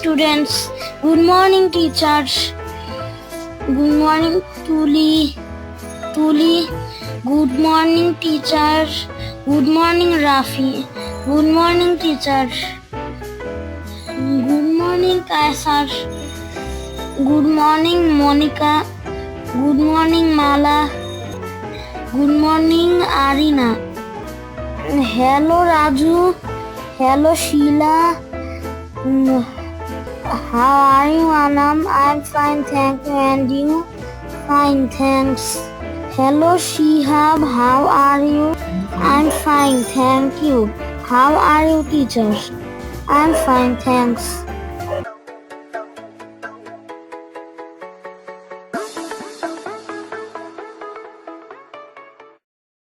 students. Good morning, teachers. Good morning, Tuli. Tuli. Good morning, teachers. Good morning, Rafi. Good morning, teachers. Good morning, Kaisar. Good morning, Monica. Good morning, Mala. Good morning, Arina. Hello, Raju. Hello, Sheila. How are you, Anam? I'm fine, thank you. And you? Fine, thanks. Hello, Shihab. How are you? I'm fine, thank you. How are you, teachers? I'm fine, thanks.